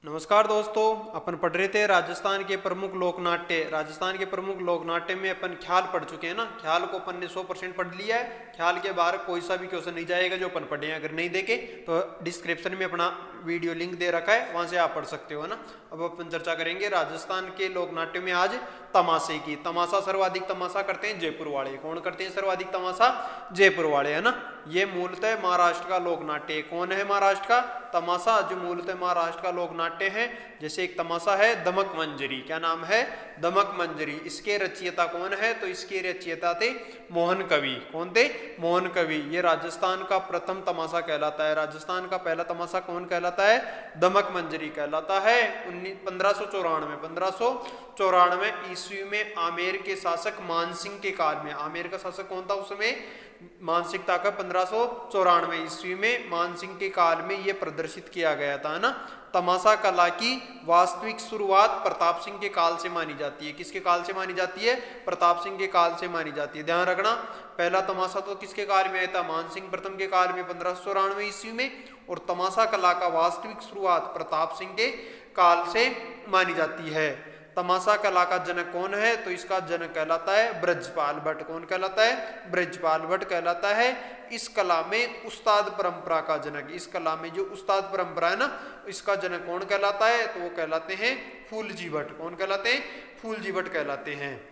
नमस्कार दोस्तों। अपन पढ़ रहे थे राजस्थान के प्रमुख लोकनाट्य। राजस्थान के प्रमुख लोकनाट्य में अपन ख्याल पढ़ चुके हैं ना। ख्याल को अपन ने 100% पढ़ लिया है। ख्याल के बाहर कोई सा भी क्वेश्चन नहीं जाएगा जो अपन पढ़े हैं। अगर नहीं देखे तो डिस्क्रिप्शन में अपना वीडियो लिंक दे रखा है, वहां से आप पढ़ सकते हो, है ना। अब अपन चर्चा करेंगे राजस्थान के लोकनाट्य में आज तमाशे की। तमाशा सर्वाधिक तमाशा करते हैं जयपुर वाले। कौन करते हैं सर्वाधिक तमाशा? जयपुर वाले, है ना। ये मूलतः महाराष्ट्र का लोकनाट्य है। कौन है महाराष्ट्र का? तमाशा जो मूलतः महाराष्ट्र का लोकनाट्य है। जैसे एक तमाशा है दमक मंजरी। क्या नाम है? दमक मंजरी। इसके रचयिता कौन है? तो इसके रचयिता थे मोहन कवि। कौन थे? मोहन कवि। ये राजस्थान का प्रथम तमाशा कहलाता है। राजस्थान का पहला तमाशा कौन कहलाता है? दमक मंजरी कहलाता है। 1594 ईस्वी में आमेर के शासक मानसिंह के काल में। आमेर का शासक कौन था उस समय? मानसिंह था। 1594 ईस्वी में मानसिंह के काल में यह प्रदर्शित किया गया था, है ना। तमाशा कला की वास्तविक शुरुआत प्रताप सिंह के काल से मानी जाती है। किसके काल से मानी जाती है? प्रताप सिंह के काल से मानी जाती है। ध्यान रखना, पहला तमाशा तो किसके काल में आया था? मानसिंह प्रथम के काल में 1594 ईस्वी में। और तमाशा कला का वास्तविक शुरुआत प्रताप सिंह के काल से मानी जाती है। तमाशा कला का जनक कौन है? तो इसका जनक कहलाता है ब्रजपाल भट्ट। कौन कहलाता है? ब्रजपाल भट्ट कहलाता है। इस कला में उस्ताद परंपरा का जनक, इस कला में जो उस्ताद परंपरा है ना, इसका जनक कौन कहलाता है? तो वो कहलाते हैं फूलजी भट्ट। कौन कहलाते हैं? फूलजी भट्ट कहलाते हैं।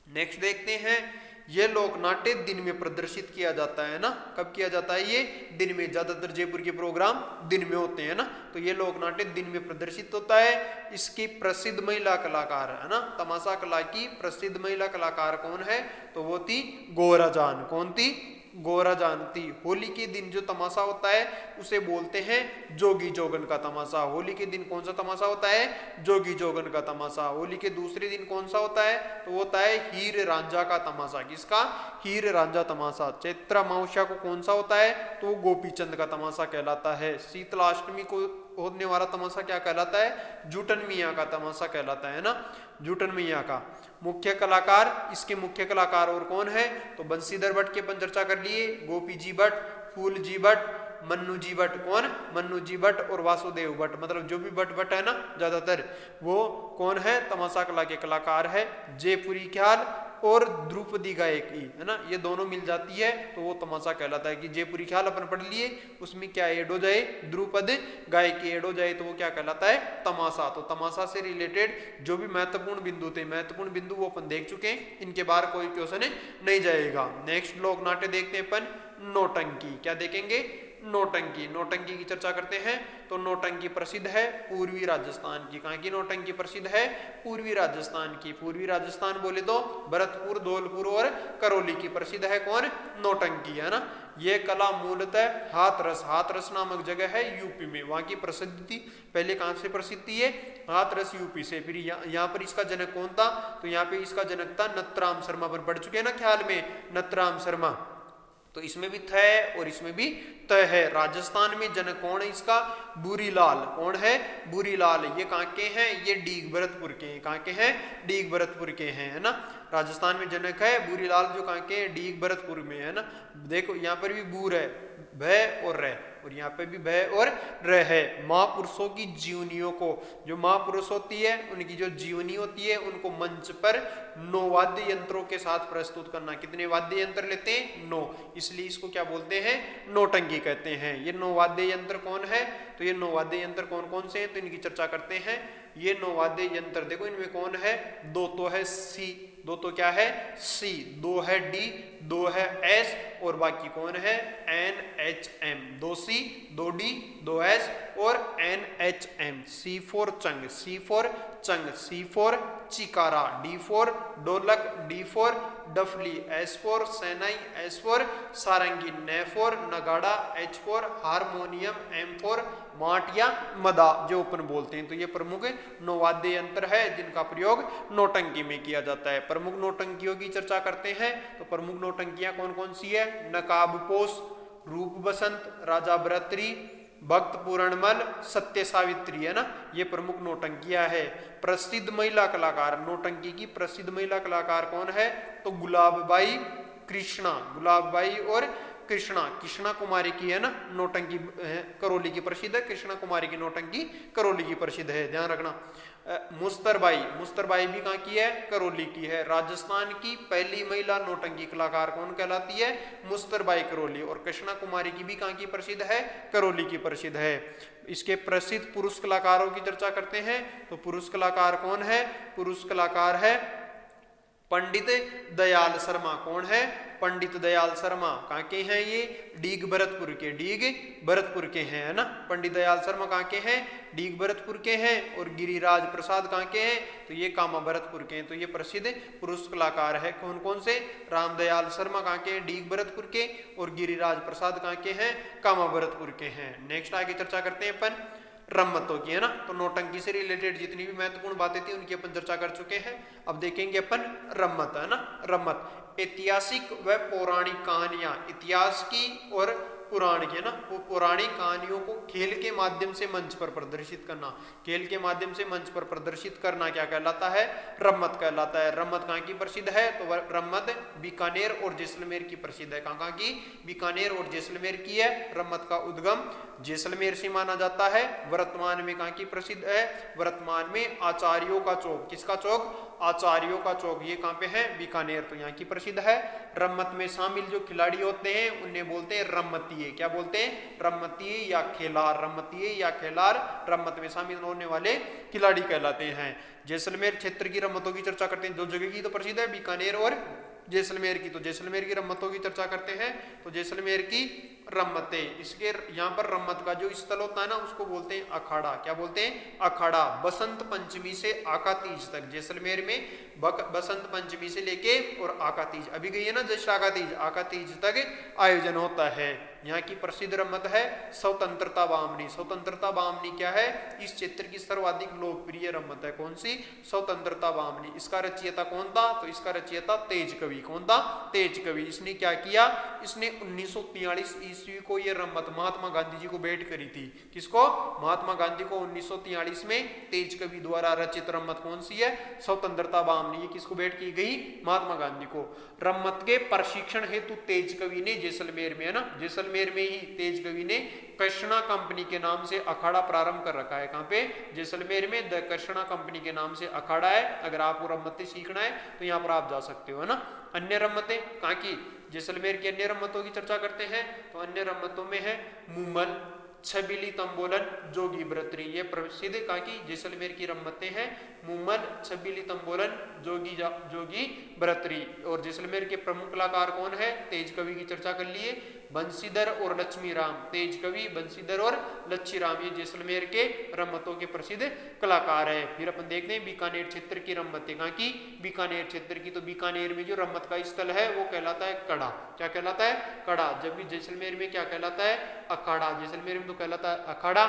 नेक्स्ट देखते हैं, ये लोकनाट्य दिन में प्रदर्शित किया जाता है ना। कब किया जाता है? ये दिन में। ज्यादातर जयपुर के प्रोग्राम दिन में होते हैं ना, तो ये लोकनाट्य दिन में प्रदर्शित होता है। इसकी प्रसिद्ध महिला कलाकार, है ना, तमाशा कला की प्रसिद्ध महिला कलाकार कौन है? तो वो थी गोरा जान। कौन थी? गोरा जान थी। होली के दिन जो तमाशा होता है उसे बोलते हैं जोगी जोगन का तमाशा। होली के दिन कौन सा तमाशा होता है? जोगी जोगन का तमाशा। होली के दूसरे दिन कौन सा होता है? तो वो होता है हीर रांझा का तमाशा। किसका? हीर रांझा तमाशा। चैत्र अमावस्या को कौन सा होता है? तो गोपी चंद का तमाशा कहलाता है। शीतलाष्टमी को होने वाला तमाशा क्या कहलाता है? जूटन मियाँ का तमाशा कहलाता है ना। जूटन मियाँ का। मुख्य कलाकार, इसके मुख्य कलाकार और कौन है? तो बंशीधर भट्ट की अपन चर्चा कर लिए, गोपी जी भट्ट, फूल जी भट्ट, मन्नू जी भट्ट। कौन? मन्नू जी भट्ट और वासुदेव भट्ट। मतलब जो भी भट्ट भट्ट है ना ज्यादातर, वो कौन है? तमाशा कला के कलाकार है। जयपुरी ख्याल और द्रुपदी गायकी, है ना, ये दोनों मिल जाती है तो वो तमाशा कहलाता है। कि जयपुरी ख्याल अपन पढ़ लिए, उसमें क्या ऐड हो जाए? द्रुपद गायकी ऐड हो जाए तो वो क्या कहलाता है? तमाशा। तो तमाशा से रिलेटेड जो भी महत्वपूर्ण बिंदु थे, महत्वपूर्ण बिंदु वो अपन देख चुके हैं। इनके बाहर कोई क्वेश्चन नहीं जाएगा। नेक्स्ट लोकनाट्य देखते हैं अपन नौटंकी। क्या देखेंगे? नौटंकी। नौटंकी की चर्चा करते हैं तो नौटंकी प्रसिद्ध है पूर्वी राजस्थान की। कहाँ की नौटंकी प्रसिद्ध है? पूर्वी राजस्थान की। पूर्वी राजस्थान बोले तो भरतपुर, धौलपुर और करौली की प्रसिद्ध है कौन? नौटंकी, है ना। ये कला मूलतः हाथरस, हाथरस नामक जगह है यूपी में, वहां की प्रसिद्ध थी। पहले कहां से प्रसिद्ध थी? ये हाथरस यूपी से। फिर यहाँ पर इसका जनक कौन था? तो यहाँ पे इसका जनक था नथुराम शर्मा। पर पढ़ चुके हैं ना ख्याल में, नथुराम शर्मा। तो इसमें भी थ है और इसमें भी त है। राजस्थान में जनक कौन है इसका? बुरीलाल। कौन है? बुरीलाल। ये कहाँ के हैं? ये डीग भरतपुर के हैं। कहाँ के हैं? डीग भरतपुर के हैं, है ना। राजस्थान में जनक है बुरीलाल, जो कहाँ के हैं? डीग भरतपुर में, है ना। देखो यहाँ पर भी बूर है, भय और रह, और यहाँ पे भी भय और रह है। महापुरुषों की जीवनियों को, जो महापुरुष होती है उनकी जो जीवनी होती है, उनको मंच पर 9 वाद्य यंत्रों के साथ प्रस्तुत करना। कितने वाद्य यंत्र लेते हैं? 9। इसलिए इसको क्या बोलते हैं? नौटंकी कहते हैं। ये 9 वाद्य यंत्र कौन है? तो ये 9 वाद्य यंत्र कौन कौन से हैं? तो इनकी चर्चा करते हैं। ये 9 वाद्य यंत्र देखो, इनमें कौन है? 2 तो है सी, 2 तो क्या है? सी, 2 है डी, 2 है एस, और बाकी कौन है? N H M. 2 C, 2 D, 2 S और N H M. C for Chang, C for Chang, C for Chikara, D for Dholak, D for Daphli, S for Shehnai, S for Sarangi, N for Nagada, H for harmonium, M for Maat या मदा, जो अपन बोलते हैं। तो ये प्रमुख 9 वाद्य यंत्र है जिनका प्रयोग नौटंकी में किया जाता है। प्रमुख नौटंकियों की चर्चा करते हैं तो प्रमुख नौटंकियां कौन कौन सी है? नकाबपोश, रूप बसंत, राजा भरतरी, भक्त पूरणमल, सत्य सावित्री, है ना। ये प्रमुख नौटंकियां है। प्रसिद्ध महिला कलाकार, नौटंकी की प्रसिद्ध महिला कलाकार कौन है? तो गुलाबबाई कृष्णा, गुलाबबाई और कृष्णा, कृष्णा कुमारी की है ना नौटंकी करौली की प्रसिद्ध है, कृष्णा कुमारी की नौटंकी करौली की प्रसिद्ध है, ध्यान रखना। मुस्तरबाई, मुस्तरबाई भी कहाँ की है, करौली की है। राजस्थान की पहली महिला नौटंकी कलाकार कौन कहलाती है, मुस्तरबाई करौली। और कृष्णा कुमारी की भी कहाँ की प्रसिद्ध है, करौली की प्रसिद्ध है। इसके प्रसिद्ध पुरुष कलाकारों की चर्चा करते हैं, तो पुरुष कलाकार कौन है, पुरुष कलाकार है पंडित दयाल शर्मा। कौन है, पंडित दयाल शर्मा। कहाँ के हैं ये, डीग भरतपुर के, डीग भरतपुर के हैं, है ना। पंडित दयाल शर्मा कहाँ के हैं, डीग भरतपुर के हैं। और गिरिराज प्रसाद कहाँ के हैं, तो ये कामा भरतपुर के हैं। तो ये प्रसिद्ध पुरुष कलाकार है कौन कौन से, रामदयाल शर्मा कहाँ के हैं, डीग भरतपुर के। और गिरिराज प्रसाद कहाँ के हैं, कामा भरतपुर के हैं। नेक्स्ट आगे चर्चा करते हैं अपन रम्मतों की, है ना। तो नौटंकी से रिलेटेड जितनी भी महत्वपूर्ण बातें थी उनकी अपन चर्चा कर चुके हैं। अब देखेंगे अपन रम्मत, है ना। रम्मत ऐतिहासिक व पौराणिक कहानियां, इतिहास की और पुराण की, है ना, वो पौराणिक कहानियों को खेल के माध्यम से मंच पर प्रदर्शित करना, खेल के माध्यम से मंच पर प्रदर्शित करना क्या कहलाता है, रम्मत कहलाता है। रम्मत कहाँ की प्रसिद्ध है, तो रम्मत बीकानेर और जैसलमेर की प्रसिद्ध है। कहाँ की, बीकानेर और जैसलमेर की है। रम्मत का उद्गम जैसलमेर से माना जाता है। वर्तमान में कहाँ की प्रसिद्ध है, वर्तमान में आचार्यों का चौक, किसका चौक, आचार्यों का चौक, ये कहाँ पे है, बीकानेर, तो यहाँ की प्रसिद्ध है। रम्मत में शामिल जो खिलाड़ी होते हैं उन्हें बोलते हैं रम्मतीय। क्या बोलते हैं, रम्मतीय या खेलार, रम्मतीय या खेलार रम्मत में शामिल होने वाले खिलाड़ी कहलाते हैं। जैसलमेर क्षेत्र की रम्मतों की चर्चा करते हैं। दो जगह की तो प्रसिद्ध है, बीकानेर और जैसलमेर की। तो जैसलमेर की रम्मतों की चर्चा करते हैं, तो जैसलमेर की रम्मतें, इसके यहाँ पर रम्मत का जो स्थल होता है ना उसको बोलते हैं अखाड़ा। क्या बोलते हैं, अखाड़ा। बसंत पंचमी से आका तीज तक जैसलमेर में बसंत पंचमी से लेके और आका तीज, अभी गई है ना जस्ट आका तीज तक आयोजन होता है। यहाँ की प्रसिद्ध रम्मत है स्वतंत्रता बामनी। स्वतंत्रता बामनी क्या है, इस क्षेत्र की सर्वाधिक लोकप्रिय रम्मत है। कौन सी, स्वतंत्रता बामनी। इसका रचयिता कौन था, तो इसका रचयिता तेज कवि। कौन था, तेज कवि। इसने क्या किया, इसने 1943 ईस्वी को ये रम्मत महात्मा गांधी जी को भेंट करी थी। किसको, महात्मा गांधी को 1943 में तेज कवि द्वारा रचित रम्मत कौन सी है, स्वतंत्रता बामनी। ये किसको भेंट की गई, महात्मा गांधी को। रम्मत के प्रशिक्षण हेतु तेज कवि ने जैसलमेर में, है ना, जैसलमेर में ही तेज कवि ने कृष्णा कंपनी के नाम से अखाड़ा प्रारंभ कर रखा है। कहाँ पे, जैसलमेर में द कृष्णा कंपनी के नाम से अखाड़ा है। अगर आपको रम्मतें सीखना है तो यहाँ पर आप जा सकते हो, है ना। अन्य रम्मतें कहाँ की, जैसलमेर की अन्य रम्मतों की चर्चा करते हैं, तो अन्य रम्मतों में है मुमल, छबीली तंबोलन, जोगी बरतरी। ये प्रसिद्ध कहाँ की, जैसलमेर की रम्मतें हैं, मुमल, छबीली तंबोलन, जोगी बरतरी। और जैसलमेर के प्रमुख कलाकार कौन है, तेज कवि की चर्चा कर लिए, बंसीधर और लक्ष्मी राम। तेज कवि बंसीधर और लक्ष्मी राम ये जैसलमेर के रम्मतों के प्रसिद्ध कलाकार है। फिर अपन देखते हैं बीकानेर क्षेत्र की रम्मतें। कहाँ की, बीकानेर क्षेत्र की। तो बीकानेर में जो रम्मत का स्थल है वो कहलाता है कड़ा। क्या कहलाता है, कड़ा। जबकि जैसलमेर में क्या कहलाता है, अखाड़ा। जैसलमेर में तो कहलाता है अखाड़ा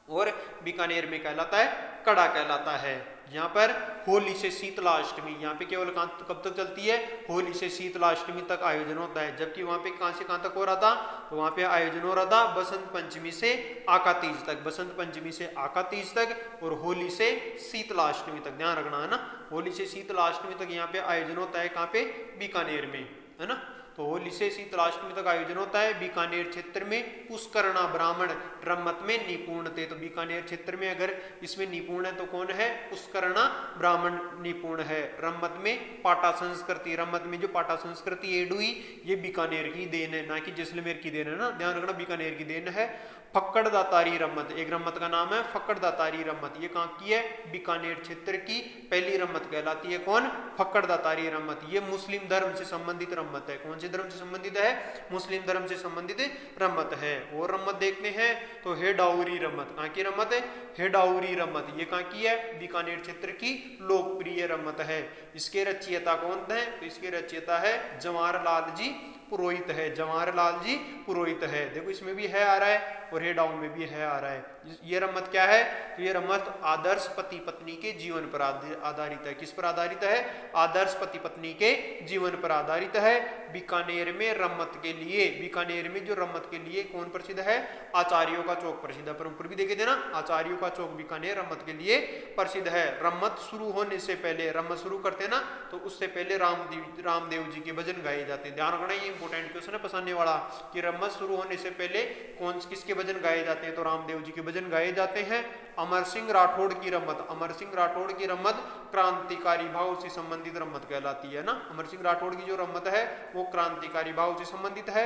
और बीकानेर में कहलाता है कड़ा कहलाता है। यहाँ पर होली से शीतलाष्टमी, यहाँ पे केवल कब तक चलती है, होली से शीतलाष्टमी तक आयोजन होता है। जबकि वहाँ पे कहाँ से कहाँ तक हो रहा था, तो वहाँ पे आयोजन हो रहा था बसंत पंचमी से आका तीज तक, बसंत पंचमी से आका तीज तक और होली से शीतलाष्टमी तक। ध्यान रखना, है ना, होली से शीतलाष्टमी तक यहाँ पे आयोजन होता है। कहाँ पे, बीकानेर में, है ना। तो होली से शीतलाष्टमी तक आयोजन होता है। बीकानेर क्षेत्र में पुष्करणा ब्राह्मण रम्मत में निपुण थे। तो बीकानेर क्षेत्र में अगर इसमें निपुण है तो कौन है, पुष्करणा ब्राह्मण निपुण है। रम्मत में पाटा संस्कृति, रम्मत में जो पाटा संस्कृति एड हुई ये बीकानेर की देन है, ना कि जैसलमेर की देन है, ना, ध्यान रखना, बीकानेर की देन है। फक्कड़ दातारी रम्मत, एक रम्मत का नाम है फक्कड़ दातारी रम्मत। ये कहाँ की है, बीकानेर क्षेत्र की पहली रम्मत कहलाती है। कौन, फक्कड़ दातारी रम्मत। ये मुस्लिम धर्म से संबंधित रम्मत है। कौन से धर्म से संबंधित है, मुस्लिम धर्म से संबंधित रम्मत है। और रम्मत देखते हैं तो हेडाउरी रम्मत, कहाँ की रम्मत है, हेडाउरी रम्मत। ये कहाँ की है, बीकानेर क्षेत्र की लोकप्रिय रम्मत है। इसके रचयिता कौन है, तो इसके रचयिता है जवाहरलाल जी पुरोहित है। जवाहरलाल जी पुरोहित है। देखो इसमें भी है आ रहा है, और हे डाउन में भी है आ रहा है। ये रम्मत क्या है? तो ये रम्मत आदर्श पति पत्नी के जीवन पर आधारित है। किस पर आधारित है? आदर्श पति पत्नी के जीवन पर आधारित है। बीकानेर में रम्मत के लिए, बीकानेर में जो रम्मत के लिए कौन प्रसिद्ध है? आचार्यों का चौक प्रसिद्ध है। पर ऊपर भी देखे थे ना, आचार्यों का चौक बीकानेर रम्मत के लिए प्रसिद्ध है। रम्मत शुरू होने से पहले, रम्मत शुरू करते हैं ना, तो उससे पहले रामदेव जी के भजन गाए जाते हैं। ध्यान रखना, ये इंपॉर्टेंट क्वेश्चन है पसाने वाला कि रम्मत शुरू होने से पहले कौन किसके भजन गाए जाते हैं? तो रामदेव जी के भजन गाए जाते हैं। अमर सिंह राठौड़ की रम्मत, अमर सिंह राठौड़ की रम्मत क्रांतिकारी भाव से संबंधित रम्मत कहलाती है ना। अमर सिंह राठौड़ की जो रम्मत है वो क्रांतिकारी भाव से संबंधित है।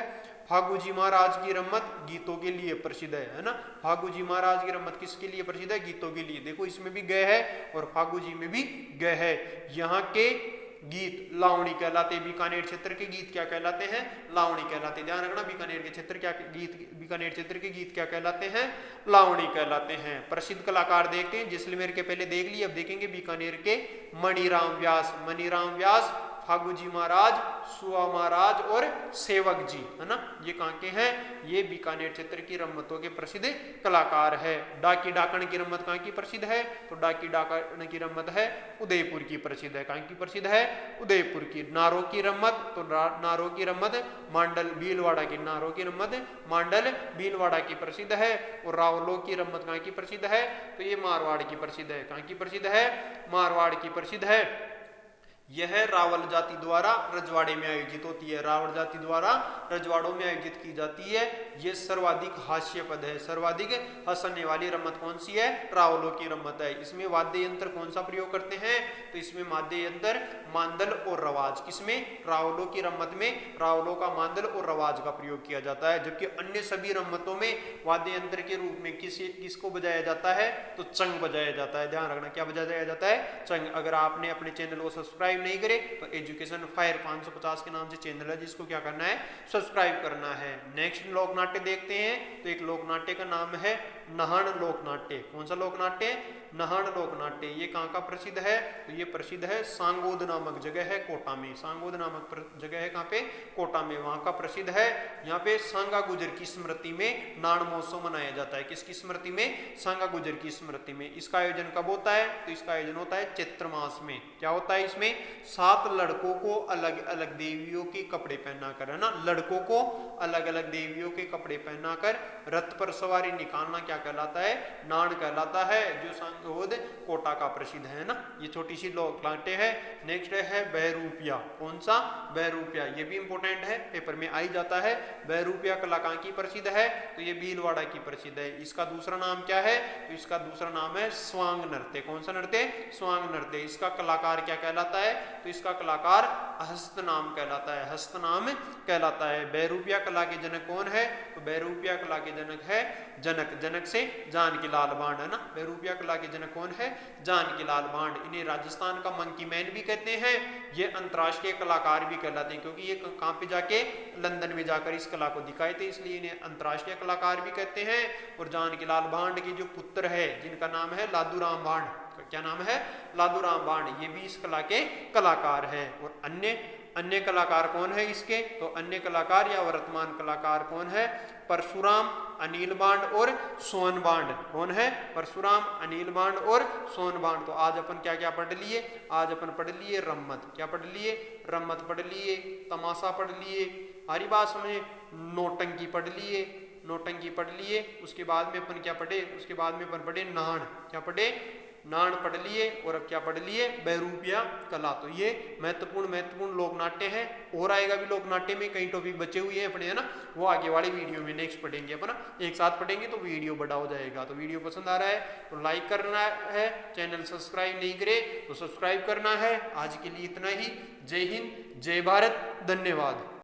फागू जी महाराज की रम्मत गीतों के लिए प्रसिद्ध है ना। फागू जी महाराज की रम्मत किसके लिए प्रसिद्ध है? गीतों के लिए। देखो इसमें भी गए है और फागू जी में भी गए है। यहाँ के गीत लावणी कहलाते हैं। बीकानेर क्षेत्र के गीत क्या कहलाते हैं? लावणी कहलाते हैं। ध्यान रखना, बीकानेर के क्षेत्र क्या गीत, बीकानेर क्षेत्र के गीत क्या कहलाते हैं? लावणी कहलाते हैं। प्रसिद्ध कलाकार देखते हैं, जैसलमेर के पहले देख लिए, अब देखेंगे बीकानेर के मणिराम व्यास। मणिराम व्यास, फागू जी महाराज, सुआ महाराज और सेवक जी, है ना, ये कहाँ के हैं? ये बीकानेर क्षेत्र की रम्मतों के प्रसिद्ध कलाकार है। डाकी डाकण की रम्मत कहाँ की प्रसिद्ध है? तो डाकी डाकण की रम्मत है उदयपुर की प्रसिद्ध है। कहाँ की प्रसिद्ध है? उदयपुर की। नारो की रम्मत, तो नारो की रम्मत मांडल भीलवाड़ा की, नारो की रम्मत मांडल भीलवाड़ा की प्रसिद्ध है। और रावलों की रम्मत कहाँ की प्रसिद्ध है? तो ये मारवाड़ की प्रसिद्ध है। कहाँ की प्रसिद्ध है? मारवाड़ की प्रसिद्ध है। यह रावल जाति द्वारा रजवाड़े में आयोजित होती है। रावल जाति द्वारा रजवाड़ों में आयोजित की जाती है। यह सर्वाधिक हास्यपद है। सर्वाधिक हंसने वाली रम्मत कौन सी है? रावलों की रम्मत है। इसमें वाद्य यंत्र कौन सा प्रयोग करते हैं? तो इसमें वाद्य यंत्र मांदल और रवाज। किसमें? रावलों की रम्मत में रावलों का मांदल और रवाज का प्रयोग किया जाता है। जबकि अन्य सभी रम्मतों में वाद्य यंत्र के रूप में किसको बजाया जाता है? तो चंग बजाया जाता है। ध्यान रखना, क्या बजाया जाता है? चंग। अगर आपने अपने चैनल को सब्सक्राइब नहीं करे तो एजुकेशन फायर 550 के नाम से चैनल है, जिसको क्या करना है? सब्सक्राइब करना है। नेक्स्ट लोक नाट्य देखते हैं। तो एक लोक नाट्य का नाम है नहण लोक नाट्य। कौन सा लोक नाट्य? नहण लोक नाट्य। ये कहाँ का प्रसिद्ध है? तो ये प्रसिद्ध है सांगोद नामक जगह है कोटा में। सांगोद नामक जगह है कहाँ पे? कोटा में। वहां का प्रसिद्ध है। यहाँ पे सांगा गुजर की स्मृति में नाण महोत्सव मनाया जाता है। किसकी स्मृति में? सांगा गुजर की स्मृति में। इसका आयोजन कब होता है? तो इसका आयोजन होता है चैत्र मास में। क्या होता है इसमें? 7 लड़कों को अलग अलग देवियों के कपड़े पहनाकर, है ना, लड़कों को अलग अलग देवियों के कपड़े पहनाकर रथ पर सवारी निकालना क्या कहलाता है? नाण कहलाता है, जो सांगोद कोटा का प्रसिद्ध है ना। ये छोटी सी लोक नाट्य है। नेक्स्ट है बहरूपिया। कौन सा? बहरूपिया। ये भी इंपॉर्टेंट है, पेपर में आ ही जाता है। बहरूपिया कला कहाँ की प्रसिद्ध है? तो ये भीलवाड़ा की प्रसिद्ध है। इसका दूसरा नाम क्या है? तो इसका दूसरा नाम है स्वांग नृत्य। कौन सा नृत्य? स्वांग नृत्य। इसका कलाकार क्या कहलाता है? तो इसका कलाकार हस्तनाम कहलाता है। हस्तनाम कहलाता है। बहरूपिया कला के जनक कौन है? तो बहरूपिया कला के जनक है जनक। जनक से जानकी लाल भांड, है ना। बहरूपिया कला के जनक कौन है? जानकी लाल भांड। इन्हें राजस्थान का मंकी मैन भी कहते हैं। ये अंतर्राष्ट्रीय कलाकार भी कहलाते हैं, क्योंकि ये कहाँ पे जाके? लंदन में जाकर इस कला को दिखाए थे, इसलिए इन्हें अंतर्राष्ट्रीय कलाकार भी कहते हैं। और जानकी लाल भांड के जो पुत्र है, जिनका नाम है लादूराम भांड, क्या नाम है? लादूराम भांड, ये भी इस कला के कलाकार है। और अन्य कलाकार कौन है इसके? तो अन्य कलाकार या वर्तमान कलाकार कौन है? परशुराम, अनिल बांड और सोन बांड। कौन है? परशुराम, अनिल बांड और सोन बांड। तो आज अपन क्या क्या पढ़ लिए? आज अपन पढ़ लिए रम्मत। क्या पढ़ लिए? रम्मत पढ़ लिए, तमाशा पढ़ लिए, हरी बात समझे, नौटंकी पढ़ लिए, नौटंकी पढ़ लिए। उसके बाद में अपन क्या पढ़े? उसके बाद में अपन पढ़े नाण। क्या पढ़े? नाण पढ़ लिए। और अब क्या पढ़ लिए? बहरूपिया कला। तो ये महत्वपूर्ण लोक नाट्य है। और आएगा भी लोक नाट्य में, कई टॉपिक बचे हुए हैं अपने, है ना, वो आगे वाली वीडियो में नेक्स्ट पढ़ेंगे अपन। एक साथ पढ़ेंगे तो वीडियो बड़ा हो जाएगा। तो वीडियो पसंद आ रहा है तो लाइक करना है, चैनल सब्सक्राइब नहीं करे तो सब्सक्राइब करना है। आज के लिए इतना ही। जय हिंद, जय भारत, धन्यवाद।